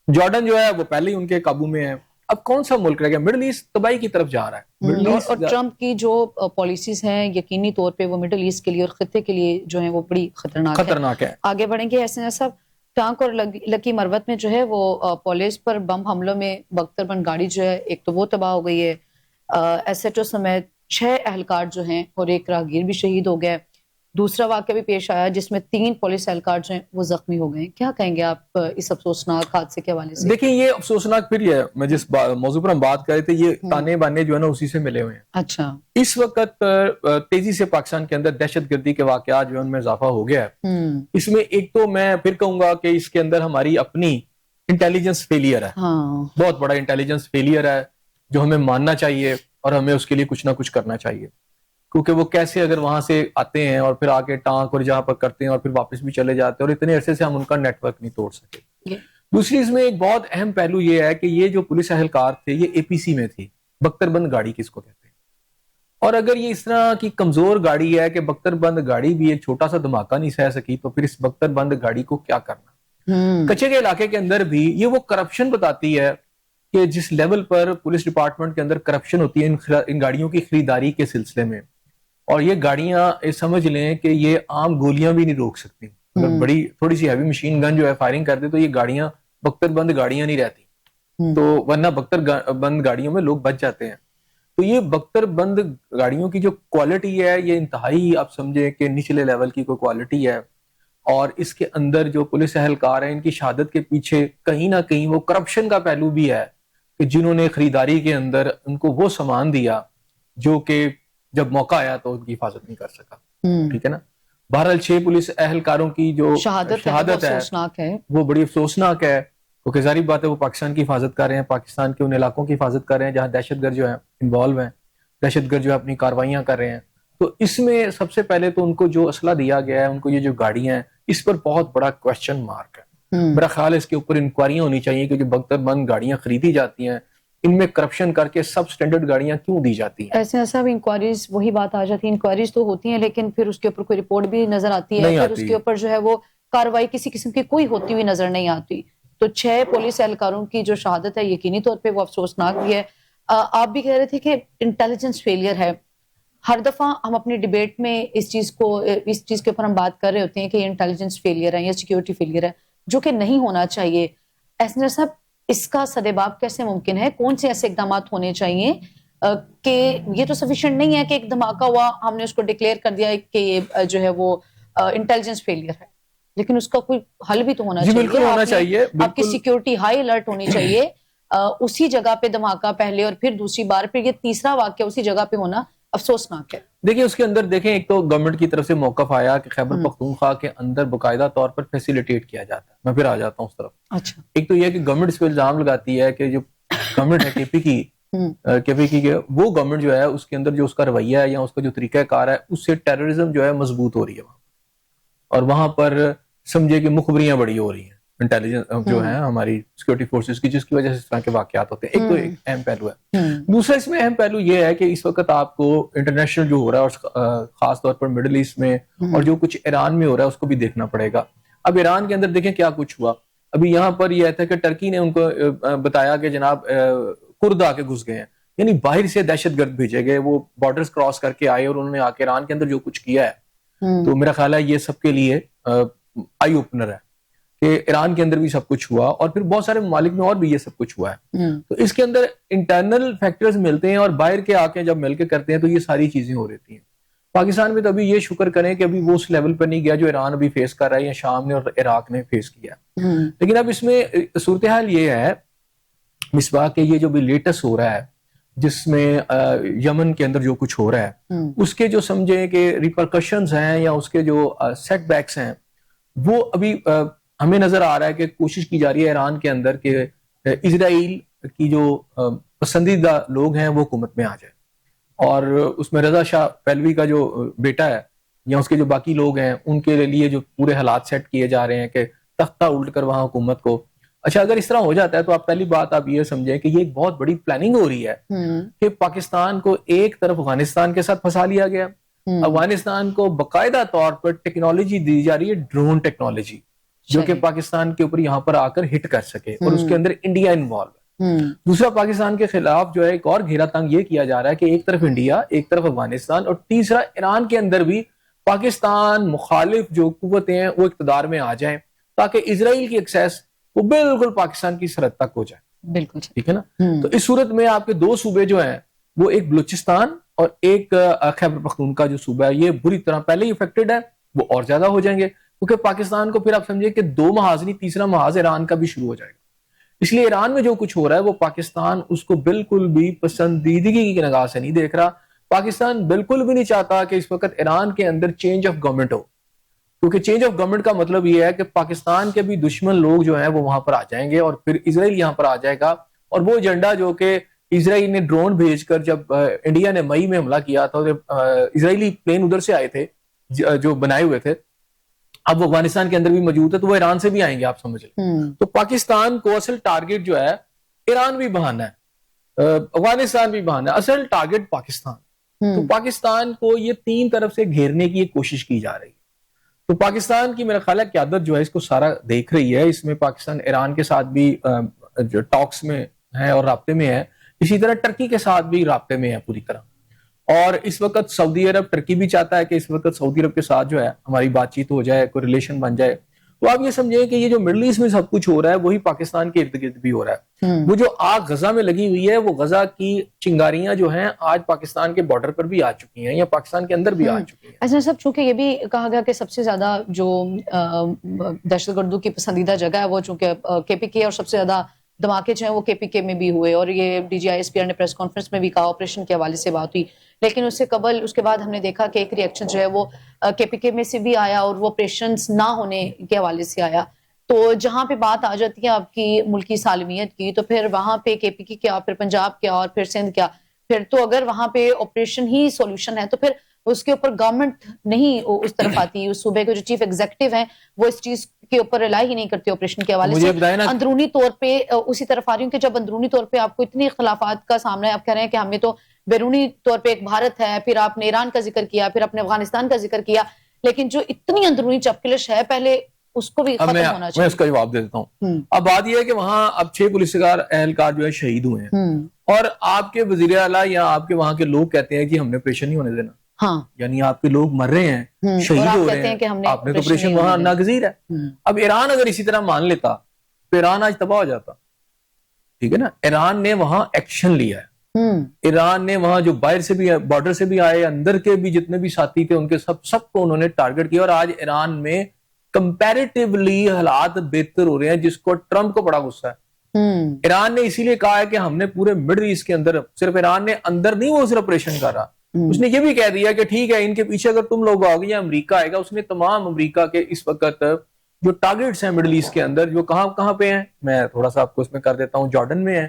جارڈن جو ہے وہ پہلے ہی ان کے قابو میں ہے. اب کون سا ملک رہ گیا؟ مڈل ایسٹ تباہی کی طرف جا رہا ہے. اور ٹرمپ کی جو پالیسیز ہیں یقینی طور پہ وہ مڈل ایسٹ کے لیے اور خطے کے لیے جو ہیں وہ بڑی خطرناک ہے. آگے بڑھیں گے. ایسے صاحب, ٹانک اور لکی مروت میں جو ہے وہ پولیس پر بم حملوں میں بختر بند گاڑی جو ہے ایک تو وہ تباہ ہو گئی ہے, ایس ایچ او سمیت 6 اہلکار جو ہیں اور ایک راہگیر بھی شہید ہو گئے. دوسرا واقعہ بھی پیش آیا جس میں 3 پولیس اہلکار جو ہیں وہ زخمی ہو گئے. کیا کہیں گے آپ اس افسوسناک حادثے کے حوالے سے؟ دیکھیں یہ افسوسناک پھر یہ ہے, میں جس موضوع پر ہم بات کر رہے تھے, یہ تانے بانے جو ہے نا اسی سے ملے ہوئے ہیں. اچھا, اس وقت تیزی سے پاکستان کے اندر دہشت گردی کے واقعات جو ہے ان میں اضافہ ہو گیا ہے. اس میں ایک تو میں پھر کہوں گا کہ اس کے اندر ہماری اپنی انٹیلیجنس فیلئر ہے, بہت بڑا انٹیلیجنس فیلئر ہے جو ہمیں ماننا چاہیے اور ہمیں اس کے لیے کچھ نہ کچھ کرنا چاہیے. کیونکہ وہ کیسے اگر وہاں سے آتے ہیں اور پھر آ کے ٹانک اور جہاں پر کرتے ہیں اور پھر واپس بھی چلے جاتے ہیں, اور اتنے عرصے سے ہم ان کا نیٹ ورک نہیں توڑ سکے. دوسری اس میں ایک بہت اہم پہلو یہ ہے کہ یہ جو پولیس اہلکار تھے یہ اے پی سی میں تھی, بختر بند گاڑی کس کو کہتے ہیں. اور اگر یہ اس طرح کی کمزور گاڑی ہے کہ بختر بند گاڑی بھی ایک چھوٹا سا دھماکہ نہیں سہ سکی, تو پھر اس بختر بند گاڑی کو کیا کرنا. کچے کے علاقے کے اندر بھی یہ وہ کرپشن بتاتی ہے کہ جس لیول پر پولیس ڈپارٹمنٹ کے اندر کرپشن ہوتی ہے ان گاڑیوں کی خریداری کے سلسلے میں. اور یہ گاڑیاں سمجھ لیں کہ یہ عام گولیاں بھی نہیں روک سکتی. اگر بڑی تھوڑی سی ہیوی مشین گن جو ہے فائرنگ کر دے تو یہ گاڑیاں بختر بند گاڑیاں نہیں رہتی, تو ورنہ بختر بند گاڑیوں میں لوگ بچ جاتے ہیں. تو یہ بختر بند گاڑیوں کی جو کوالٹی ہے یہ انتہائی آپ سمجھیں کہ نچلے لیول کی کوئی کوالٹی ہے. اور اس کے اندر جو پولیس اہلکار ہیں ان کی شہادت کے پیچھے کہیں نہ کہیں وہ کرپشن کا پہلو بھی ہے کہ جنہوں نے خریداری کے اندر ان کو وہ سامان دیا جو کہ جب موقع آیا تو ان کی حفاظت نہیں کر سکا. ٹھیک ہے نا. بہرحال 6 پولیس اہلکاروں کی جو شہادت ہے وہ بڑی افسوسناک ہے, کیونکہ ظاہری بات ہے وہ پاکستان کی حفاظت کر رہے ہیں, پاکستان کے ان علاقوں کی حفاظت کر رہے ہیں جہاں دہشت گرد جو ہے انوالو ہیں, دہشت گرد جو ہے اپنی کاروائیاں کر رہے ہیں. تو اس میں سب سے پہلے تو ان کو جو اسلحہ دیا گیا ہے, ان کو یہ جو گاڑیاں ہیں, اس پر بہت بڑا کوسچن مارک ہے. میرا خیال ہے اس کے اوپر انکوائریاں ہونی چاہیے کہ جو بختر بند گاڑیاں خریدی جاتی ہیں ان میں کرپشن کر کے سب سٹینڈرڈ گاڑیاں کیوں دی جاتی ہیں. ایسے صاحب انکوائریز وہی بات آ جاتی ہے, انکوائریز تو ہوتی ہیں لیکن پھر اس کے اوپر کوئی رپورٹ بھی نظر آتی ہے, پھر اس کے اوپر جو ہے وہ کاروائی کسی قسم کی کوئی ہوتی ہوئی نظر نہیں آتی. تو 6 پولیس اہلکاروں کی جو شہادت ہے یقینی طور پہ وہ افسوسناک بھی ہے. آپ بھی کہہ رہے تھے کہ انٹیلیجنس فیلئر ہے. ہر دفعہ ہم اپنی ڈیبیٹ میں اس چیز کے اوپر ہم بات کر رہے ہوتے ہیں کہ یہ انٹیلیجنس فیلئر ہے یا سیکیورٹی فیلئر ہے, جو کہ نہیں ہونا چاہیے. ایسے صاحب اس کا سدباب کیسے ممکن ہے؟ کون سے ایسے اقدامات ہونے چاہیے کہ یہ تو سفیشینٹ نہیں ہے کہ ایک دھماکہ ہوا ہم نے اس کو ڈکلیئر کر دیا کہ یہ جو ہے وہ انٹیلیجنس فیلئر ہے, لیکن اس کا کوئی حل بھی تو ہونا چاہیے. آپ کی سیکیورٹی ہائی الرٹ ہونی چاہیے. اسی جگہ پہ دھماکہ پہلے اور پھر دوسری بار پھر یہ تیسرا واقعہ اسی جگہ پہ ہونا افسوسناک ہے. دیکھیں اس کے اندر دیکھیں ایک تو گورنمنٹ کی طرف سے موقف آیا کہ خیبر پختونخوا کے اندر باقاعدہ طور پر فیسیلیٹیٹ کیا جاتا ہے. میں پھر آ جاتا ہوں اس طرف. اچھا, ایک تو یہ کہ گورنمنٹ اس پہ الزام لگاتی ہے کہ جو گورنمنٹ ہے کے پی کی وہ گورنمنٹ جو ہے اس کے اندر جو اس کا رویہ ہے یا اس کا جو طریقہ کار ہے اس سے ٹیررزم جو ہے مضبوط ہو رہی ہے وہاں, اور وہاں پر سمجھے کہ مخبریاں بڑی ہو رہی ہیں انٹیلیجنس جو ہے ہماری سیکورٹی فورسز کی, جس کی وجہ سے اس طرح کے واقعات ہوتے ہیں. ایک تو ایک اہم پہلو ہے. دوسرا اس میں اہم پہلو یہ ہے کہ اس وقت آپ کو انٹرنیشنل جو ہو رہا ہے اور خاص طور پر مڈل ایسٹ میں اور جو کچھ ایران میں ہو رہا ہے اس کو بھی دیکھنا پڑے گا. اب ایران کے اندر دیکھیں کیا کچھ ہوا. ابھی یہاں پر یہ تھا کہ ٹرکی نے ان کو بتایا کہ جناب کرد آ کے گھس گئے ہیں, یعنی باہر سے دہشت گرد بھیجے گئے, وہ بارڈرز کراس کر کے آئے اور انہوں نے آ کے ایران کے اندر جو کچھ کیا ہے, تو میرا خیال ہے یہ سب کے لیے آئی اوپنر ہے کہ ایران کے اندر بھی سب کچھ ہوا اور پھر بہت سارے ممالک میں اور بھی یہ سب کچھ ہوا ہے. تو اس کے اندر انٹرنل فیکٹرز ملتے ہیں اور باہر کے آ کے جب مل کے کرتے ہیں تو یہ ساری چیزیں ہو رہتی ہیں. پاکستان میں تو ابھی یہ شکر کریں کہ ابھی وہ اس لیول پر نہیں گیا جو ایران ابھی فیس کر رہا ہے یا شام نے اور عراق نے فیس کیا. لیکن اب اس میں صورتحال یہ ہے مصباح کہ یہ جو بھی لیٹسٹ ہو رہا ہے جس میں یمن کے اندر جو کچھ ہو رہا ہے اس کے جو سمجھیں کہ ریپرکشنز ہیں یا اس کے جو سیٹ بیکس ہیں وہ ابھی ہمیں نظر آ رہا ہے کہ کوشش کی جا رہی ہے ایران کے اندر کہ اسرائیل کی جو پسندیدہ لوگ ہیں وہ حکومت میں آ جائے, اور اس میں رضا شاہ پہلوی کا جو بیٹا ہے یا اس کے جو باقی لوگ ہیں ان کے لیے جو پورے حالات سیٹ کیے جا رہے ہیں کہ تختہ الٹ کر وہاں حکومت کو. اچھا اگر اس طرح ہو جاتا ہے تو آپ پہلی بات آپ یہ سمجھیں کہ یہ ایک بہت بڑی پلاننگ ہو رہی ہے کہ پاکستان کو ایک طرف افغانستان کے ساتھ پھنسا لیا گیا, افغانستان کو باقاعدہ طور پر ٹیکنالوجی دی جا رہی ہے, ڈرون ٹیکنالوجی جو کہ پاکستان کے اوپر یہاں پر آ کر ہٹ کر سکے, اور اس کے اندر انڈیا انوالو ہے. دوسرا پاکستان کے خلاف جو ہے ایک اور گھیرا تنگ یہ کیا جا رہا ہے کہ ایک طرف انڈیا, ایک طرف افغانستان, اور تیسرا ایران کے اندر بھی پاکستان مخالف جو قوتیں ہیں وہ اقتدار میں آ جائیں تاکہ اسرائیل کی ایکسیس وہ بالکل پاکستان کی سرحد تک ہو جائے. بالکل ٹھیک ہے نا. تو اس صورت میں آپ کے دو صوبے جو ہیں وہ ایک بلوچستان اور ایک خیبر پختونخوا جو صوبہ ہے یہ بری طرح پہلے ہی افیکٹڈ ہے, وہ اور زیادہ ہو جائیں گے کیونکہ پاکستان کو پھر آپ سمجھے کہ دو محاذ نہیں تیسرا محاذ ایران کا بھی شروع ہو جائے گا. اس لیے ایران میں جو کچھ ہو رہا ہے وہ پاکستان اس کو بالکل بھی پسندیدگی کی نگاہ سے نہیں دیکھ رہا. پاکستان بالکل بھی نہیں چاہتا کہ اس وقت ایران کے اندر چینج آف گورنمنٹ ہو, کیونکہ چینج آف گورنمنٹ کا مطلب یہ ہے کہ پاکستان کے بھی دشمن لوگ جو ہیں وہ وہاں پر آ جائیں گے اور پھر اسرائیل یہاں پر آ جائے گا. اور وہ ایجنڈا جو کہ اسرائیل نے ڈرون بھیج کر جب انڈیا نے مئی میں حملہ کیا تھا, اسرائیلی پلین ادھر سے آئے تھے جو بنائے ہوئے تھے, اب وہ افغانستان کے اندر بھی موجود ہے تو وہ ایران سے بھی آئیں گے, آپ سمجھ لیں. تو پاکستان کو اصل ٹارگٹ جو ہے ایران بھی بہانا ہے, افغانستان بھی بہانا ہے, اصل ٹارگٹ پاکستان. تو پاکستان کو یہ تین طرف سے گھیرنے کی ایک کوشش کی جا رہی ہے. تو پاکستان کی میرا خیال ہے قیادت جو ہے اس کو سارا دیکھ رہی ہے. اس میں پاکستان ایران کے ساتھ بھی جو ٹاکس میں ہے اور رابطے میں ہے, اسی طرح ٹرکی کے ساتھ بھی رابطے میں ہے پوری طرح. اور اس وقت سعودی عرب, ٹرکی بھی چاہتا ہے کہ اس وقت سعودی عرب کے ساتھ جو ہے ہماری بات چیت ہو جائے, کوئی ریلیشن بن جائے. تو آپ یہ سمجھیں کہ یہ جو مڈل ایسٹ میں سب کچھ ہو رہا ہے وہی پاکستان کے ارد گرد بھی ہو رہا ہے. وہ جو آگ غزہ میں لگی ہوئی ہے وہ غزہ کی چنگاریاں جو ہیں آج پاکستان کے بارڈر پر بھی آ چکی ہیں یا پاکستان کے اندر بھی آ چکی ہیں. اچھا صاحب, چونکہ یہ بھی کہا گیا کہ سب سے زیادہ جو دہشت گردوں کی پسندیدہ جگہ ہے وہ چونکہ کے پی کے, اور سب سے زیادہ دھماکے جو ہیں وہ کے پی کے میں بھی ہوئے, اور یہ D G I S P R نے پریس کانفرنس میں بھی کہا آپریشن کے حوالے سے بات ہوئی. لیکن اس سے قبل اس کے بعد ہم نے دیکھا کہ ایک ریئیکشن جو ہے وہ کے پی کے میں سے بھی آیا اور وہ آپریشنز نہ ہونے کے حوالے سے آیا. تو جہاں پہ بات آ جاتی ہے آپ کی ملکی سالمیت کی, تو پھر وہاں پہ کے پی کے کیا, پھر پنجاب کیا, اور پھر سندھ کیا. پھر تو اگر وہاں پہ آپریشن ہی سولوشن ہے تو پھر اس کے اوپر گورنمنٹ نہیں اس طرف آتی, اس صوبے کے جو چیف ایگزیکٹو ہیں وہ اس چیز کے اوپر ریلائی ہی نہیں کرتے آپریشن کے حوالے سے. اندرونی طور پہ اسی طرف آ رہی ہوں کہ جب اندرونی طور پہ آپ کو اتنے اختلافات کا سامنا ہے, آپ کہہ رہے ہیں کہ ہمیں تو بیرونی طور پہ ایک بھارت ہے, پھر آپ نے ایران کا ذکر کیا, پھر آپ نے افغانستان کا ذکر کیا, لیکن جو اتنی اندرونی چپکلش ہے پہلے اس کو بھی ختم ہونا چاہیے. میں اس کا جواب دے دیتا ہوں. اب بات یہ ہے کہ وہاں اب 6 پولیسکار اہلکار جو ہے شہید ہوئے ہیں, اور آپ کے وزیر اعلیٰ یا آپ کے وہاں کے لوگ کہتے ہیں کہ ہم نے آپریشن نہیں ہونے دینا. ہاں, یعنی آپ کے لوگ مر رہے ہیں, شہید ہو رہے ہیں, آپ نے تو آپریشن وہاں ناگزیر ہے. اب ایران اگر اسی طرح مان لیتا تو ایران آج تباہ ہو جاتا. ٹھیک ہے نا. ایران نے وہاں ایکشن لیا ہے. ایران نے وہاں جو باہر سے بھی بارڈر سے بھی آئے, اندر کے بھی جتنے بھی ساتھی تھے ان کے سب کو انہوں نے ٹارگٹ کیا, اور آج ایران میں کمپیریٹیولی حالات بہتر ہو رہے ہیں, جس کو ٹرمپ کو بڑا غصہ ہے. ایران نے اسی لیے کہا ہے کہ ہم نے پورے مڈل ایسٹ کے اندر, صرف ایران نے اندر نہیں وہ صرف آپریشن کر رہا, اس نے یہ بھی کہہ دیا کہ ٹھیک ہے ان کے پیچھے اگر تم لوگ آؤ گے یا امریکہ آئے گا. اس نے تمام امریکہ کے اس وقت جو ٹارگٹس ہیں مڈل ایسٹ کے اندر جو کہاں پہ ہیں, میں تھوڑا سا آپ کو اس میں کر دیتا ہوں. جارڈن میں ہیں,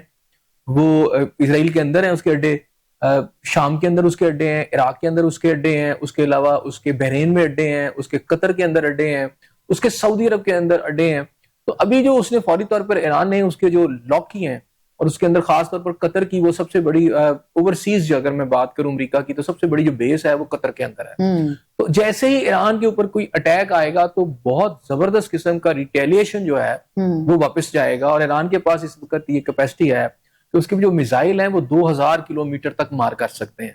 وہ اسرائیل کے اندر ہیں اس کے اڈے, شام کے اندر اس کے اڈے ہیں, عراق کے اندر اس کے اڈے ہیں, اس کے علاوہ اس کے بحرین میں اڈے ہیں, اس کے قطر کے اندر اڈے ہیں, اس کے سعودی عرب کے اندر اڈے ہیں. تو ابھی جو اس نے فوری طور پر ایران نے اس کے جو لاک کی ہیں, اور اس کے اندر خاص طور پر قطر کی وہ سب سے بڑی اوورسیز جو اگر میں بات کروں امریکہ کی تو سب سے بڑی جو بیس ہے وہ قطر کے اندر ہے. تو جیسے ہی ایران کے اوپر کوئی اٹیک آئے گا تو بہت زبردست قسم کا ریٹیلیشن جو ہے وہ واپس جائے گا. اور ایران کے پاس اس وقت یہ کیپیسٹی ہے کہ اس کے جو میزائل ہیں وہ 2000 کلومیٹر تک مار کر سکتے ہیں,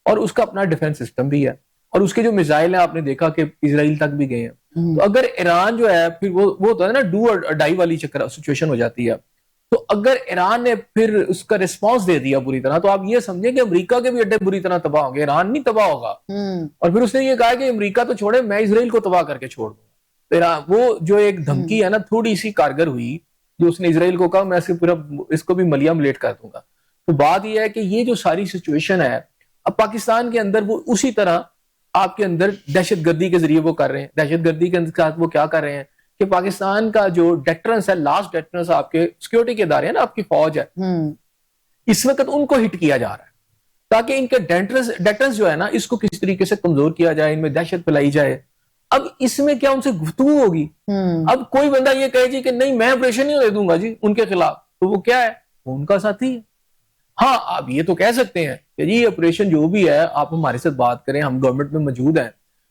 اور اس کا اپنا ڈیفنس سسٹم بھی ہے, اور اس کے جو میزائل ہیں آپ نے دیکھا کہ اسرائیل تک بھی گئے ہیں. تو اگر ایران جو ہے پھر وہ ہوتا ہے نا ڈو اور ڈائی والی سچویشن ہو جاتی ہے. تو اگر ایران نے پھر اس کا رسپانس دے دیا بری طرح تو آپ یہ سمجھیں کہ امریکہ کے بھی اڈے بری طرح تباہ ہوں گے, ایران نہیں تباہ ہوگا. اور پھر اس نے یہ کہا کہ امریکہ تو چھوڑے, میں اسرائیل کو تباہ کر کے چھوڑ دوں. وہ جو ایک دھمکی ہے نا تھوڑی سی کارگر ہوئی جو اس نے اسرائیل کو کہا میں اس کو بھی ملیا ملیٹ کر دوں گا. تو بات یہ ہے کہ یہ جو ساری سچویشن ہے اب پاکستان کے اندر وہ اسی طرح آپ کے اندر دہشت گردی کے ذریعے وہ کر رہے ہیں. دہشت گردی کے ساتھ وہ کیا کر رہے ہیں کہ پاکستان کا جو ڈیٹرنس ہے, لاسٹ ڈیٹرنس آپ کے سیکورٹی کے ادارے ہیں نا, آپ کی فوج ہے, اس وقت ان کو ہٹ کیا جا رہا ہے تاکہ ان کے ڈیٹرنس جو ہے نا اس کو کس طریقے سے کمزور کیا جائے, ان میں دہشت پھیلائی جائے. اب اس میں کیا ان سے گفتگو ہوگی؟ اب کوئی بندہ یہ کہے جی کہ نہیں میں آپریشن نہیں ہونے دوں گا جی ان کے خلاف, تو وہ کیا ہے, وہ ان کا ساتھی ہے. ہاں آپ یہ تو کہہ سکتے ہیں کہ جی آپریشن جو بھی ہے آپ ہمارے ساتھ بات کریں, ہم گورنمنٹ میں موجود ہیں,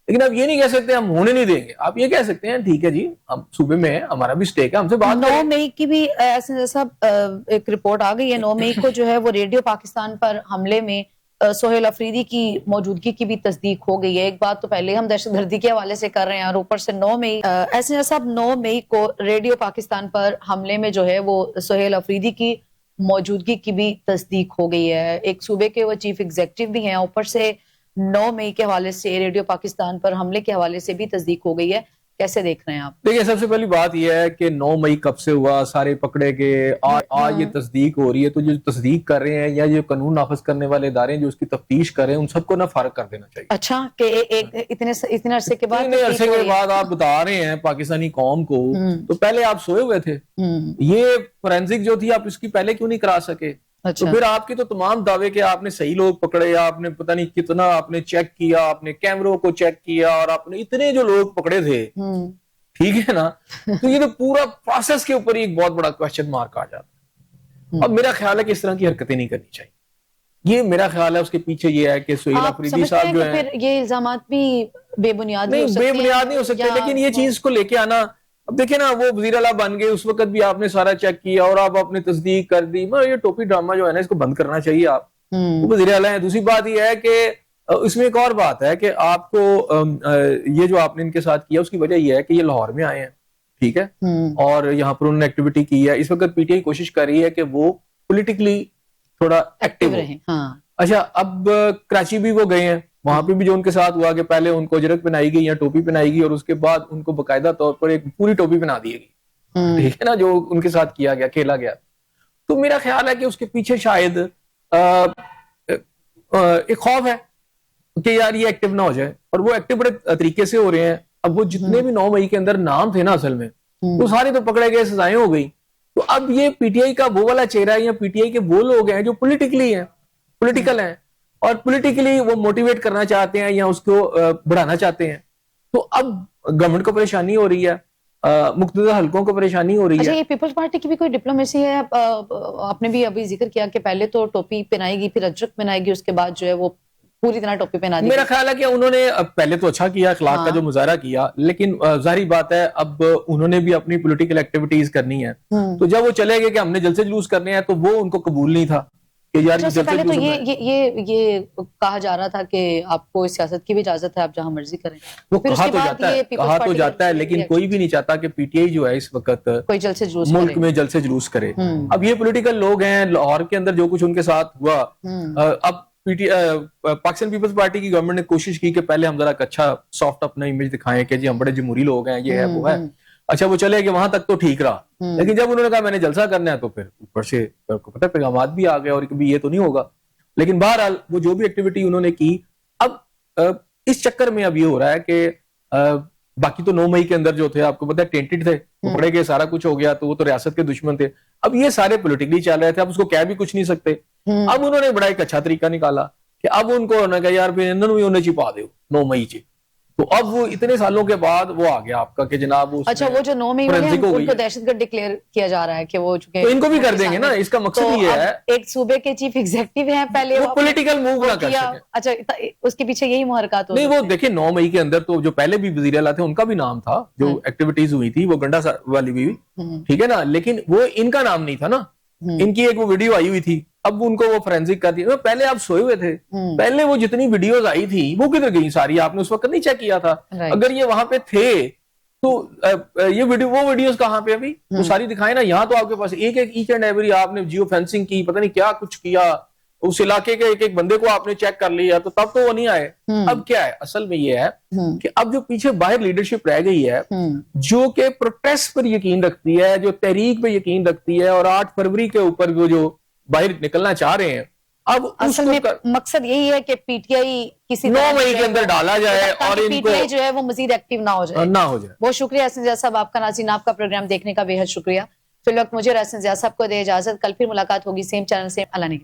لیکن آپ یہ نہیں کہہ سکتے ہم ہونے نہیں دیں گے. آپ یہ کہہ سکتے ہیں ٹھیک ہے جی ہم صوبے میں ہیں, ہمارا بھی سٹیک ہے, ہم سے بات 9 مئی کی بھی ایسے صاحب ایک رپورٹ آ گئی ہے. 9 مئی کو جو ہے وہ ریڈیو پاکستان پر حملے میں سہیل افریدی کی موجودگی کی بھی تصدیق ہو گئی ہے. ایک بات تو پہلے ہم دہشت گردی کے حوالے سے کر رہے ہیں اور اوپر سے 9 مئی ایسے صاحب 9 مئی کو ریڈیو پاکستان پر حملے میں جو ہے وہ سہیل افریدی کی موجودگی کی بھی تصدیق ہو گئی ہے. ایک صوبے کے وہ چیف ایگزیکٹو بھی ہیں, اوپر سے 9 مئی کے حوالے سے ریڈیو پاکستان پر حملے کے حوالے سے بھی تصدیق ہو گئی ہے. کیسے دیکھ رہے ہیں آپ؟ دیکھیں سب سے پہلی بات یہ ہے کہ 9 مئی کب سے ہوا, سارے پکڑے گئے, آج یہ تصدیق ہو رہی ہے, تو جو تصدیق کر رہے ہیں یا جو قانون نافذ کرنے والے ادارے ہیں جو اس کی تفتیش کر رہے ہیں ان سب کو نہ فارغ کر دینا چاہیے. اچھا کہ اتنے عرصے کے بعد آپ بتا رہے ہیں پاکستانی قوم کو, تو پہلے آپ سوئے ہوئے تھے. یہ فورینسک جو تھی آپ اس کی پہلے کیوں نہیں کرا سکے؟ تو پھر آپ کے تو تمام دعوے کہ آپ نے صحیح لوگ پکڑے, آپ نے پتہ نہیں کتنا آپ نے چیک کیا, آپ نے کیمروں کو چیک کیا اور آپ نے اتنے جو لوگ پکڑے تھے, ٹھیک ہے نا, تو یہ تو پورا پروسیس کے اوپر ایک بہت بڑا کوسچن مارک آ جاتا ہے. اب میرا خیال ہے کہ اس طرح کی حرکتیں نہیں کرنی چاہیے. یہ میرا خیال ہے اس کے پیچھے یہ ہے کہ سہیل افریدی صاحب جو ہیں یہ الزامات بھی بے بنیاد نہیں ہو سکتے, لیکن یہ چیز کو لے کے آنا, اب دیکھیں نا وہ وزیر اعلیٰ بن گئے, اس وقت بھی آپ نے سارا چیک کیا اور آپ نے تصدیق کر دی. یہ ٹوپی ڈرامہ جو ہے نا اس کو بند کرنا چاہیے. آپ وزیر اعلیٰ ہیں. دوسری بات یہ ہے کہ اس میں ایک اور بات ہے کہ آپ کو یہ جو آپ نے ان کے ساتھ کیا اس کی وجہ یہ ہے کہ یہ لاہور میں آئے ہیں, ٹھیک ہے, اور یہاں پر انہوں نے ایکٹیویٹی کی ہے. اس وقت پی ٹی آئی کوشش کر رہی ہے کہ وہ پولیٹیکلی تھوڑا ایکٹیو رہے. اچھا اب کراچی بھی وہ گئے ہیں, وہاں پہ بھی جو ان کے ساتھ ہوا کہ پہلے ان کو اجرت پہنائی گئی یا ٹوپی پہنائی گئی اور اس کے بعد ان کو باقاعدہ طور پر ایک پوری ٹوپی پہنا دی گئی, ٹھیک ہے نا, جو ان کے ساتھ کیا گیا, کھیلا گیا. تو میرا خیال ہے کہ اس کے پیچھے شاید ایک خوف ہے کہ یار یہ ایکٹیو نہ ہو جائے, اور وہ ایکٹیو بڑے طریقے سے ہو رہے ہیں. اب وہ جتنے بھی 9 مئی کے اندر نام تھے نا اصل میں وہ سارے تو پکڑے گئے, سزائیں ہو گئی. تو اب یہ پی ٹی آئی کا وہ والا چہرہ ہے یا پی ٹی آئی کے وہ لوگ ہیں جو پولیٹیکل ہیں اور پولیٹیکلی وہ موٹیویٹ کرنا چاہتے ہیں یا اس کو بڑھانا چاہتے ہیں. تو اب گورنمنٹ کو پریشانی ہو رہی ہے, مقتدر حلقوں کو پریشانی ہو رہی ہے. اچھا یہ پیپلز پارٹی کی بھی کوئی ڈپلومیسی ہے؟ آپ نے بھی ابھی ذکر کیا کہ پہلے تو ٹوپی پہنائے گی, پھر اجرت پہنائے گی, اس کے بعد جو ہے وہ پوری طرح ٹوپی پہنا دی. میرا خیال ہے کہ انہوں نے پہلے تو اچھا کیا, اخلاق کا جو مظاہرہ کیا, لیکن ظاہری بات ہے اب انہوں نے بھی اپنی پولیٹیکل ایکٹیویٹیز کرنی ہے. تو جب وہ چلے گئے کہ ہم نے جلسے جلوس کرنے ہیں تو وہ ان کو قبول نہیں تھا کہ یار پہلے تو یہ کہا جا رہا تھا کہ آپ کو سیاست کی بھی اجازت ہے, آپ جہاں مرضی کریں. وہ کہا تو جاتا ہے لیکن کوئی بھی نہیں چاہتا کہ پی ٹی آئی جو ہے اس وقت کوئی جلسے جلوس ملک میں جلسے جلوس کرے. اب یہ پولیٹیکل لوگ ہیں, لاہور کے اندر جو کچھ ان کے ساتھ ہوا, اب پاکستان پیپلز پارٹی کی گورنمنٹ نے کوشش کی کہ پہلے ہم ذرا اچھا سافٹ اپنا امیج دکھائیں کہ جی ہم بڑے جمہوری لوگ ہیں, یہ ہے وہ ہے. اچھا وہ چلے کہ وہاں تک تو ٹھیک رہا, لیکن جب انہوں نے کہا میں نے جلسہ کرنا ہے تو پھر اوپر سے پتہ پیغامات بھی آ گئے اور کبھی یہ تو نہیں ہوگا. لیکن بہرحال وہ جو بھی ایکٹیویٹی انہوں نے کی, اب اس چکر میں اب یہ ہو رہا ہے کہ باقی تو 9 مئی کے اندر جو تھے آپ کو پتہ ہے ٹینٹڈ تھے, پکڑے گئے, سارا کچھ ہو گیا, تو وہ تو ریاست کے دشمن تھے. اب یہ سارے پولیٹیکلی چل رہے تھے, اب اس کو کہہ بھی کچھ نہیں سکتے. اب انہوں نے بڑا ایک اچھا طریقہ نکالا کہ اب ان کو کہا یار پھر انہوں نے انہیں چھپا دو 9 مئی سے. تو اب وہ اتنے سالوں کے بعد وہ آ گیا آپ کا کہ جناب اچھا وہ جو 9 مئی والے ہیں ان کو دہشت گرد ڈکلیئر کیا جا رہا ہے کہ وہ چونکہ تو ان کو بھی کر دیں گے نا. اس کا مقصد یہ ہے ایک صوبے کے چیف ایگزیکٹو ہیں, پہلے وہ پولیٹیکل موو نہ کر سکے. اچھا اس کے پیچھے یہی محرکات نہیں, وہ دیکھیں 9 مئی کے اندر تو جو پہلے بھی وزیر اعلیٰ تھے ان کا بھی نام تھا, جو ایکٹیویٹیز ہوئی تھی وہ گنڈا والی بھی, ٹھیک ہے نا, لیکن وہ ان کا نام نہیں تھا نا. ان کی ایک وہ ویڈیو آئی ہوئی تھی, اب ان کو وہ فورینسک کر دیا. پہلے آپ سوئے ہوئے تھے, پہلے وہ جتنی ویڈیوز آئی تھی وہ کدھر گئی ساری, آپ نے اس وقت نہیں چیک کیا تھا. اگر یہ وہاں پہ تھے تو یہ ویڈیو وہ ویڈیوز کہاں پہ ابھی وہ ساری دکھائیں نا. یہاں تو آپ کے پاس ایک ایچ اینڈ ایوری آپ نے جیو فینسنگ کی, پتہ نہیں کیا کچھ کیا, اس علاقے کے ایک بندے کو آپ نے چیک کر لیا, تو تب تو وہ نہیں آئے. اب کیا ہے اصل میں یہ ہے کہ اب جو پیچھے باہر لیڈرشپ رہ گئی ہے جو کہ پروٹیسٹ پر یقین رکھتی ہے, جو تحریک پہ یقین رکھتی ہے, اور 8 فروری کے اوپر وہ جو باہر نکلنا چاہ رہے ہیں, اب اصل میں مقصد یہی ہے کہ پی ٹی آئی کسی 9 مئی کے اندر ڈالا جائے اور ان کو جو ہے وہ مزید ایکٹیو نہ ہو جائے. بہت شکریہ احسن زیاد صاحب آپ کا. ناظرین آپ کا پروگرام دیکھنے کا بے حد شکریہ. فی الوقت مجھے اور احسن زیاد صاحب کو دے اجازت. کل پھر ملاقات ہوگی سیم چینل سے. اللہ نے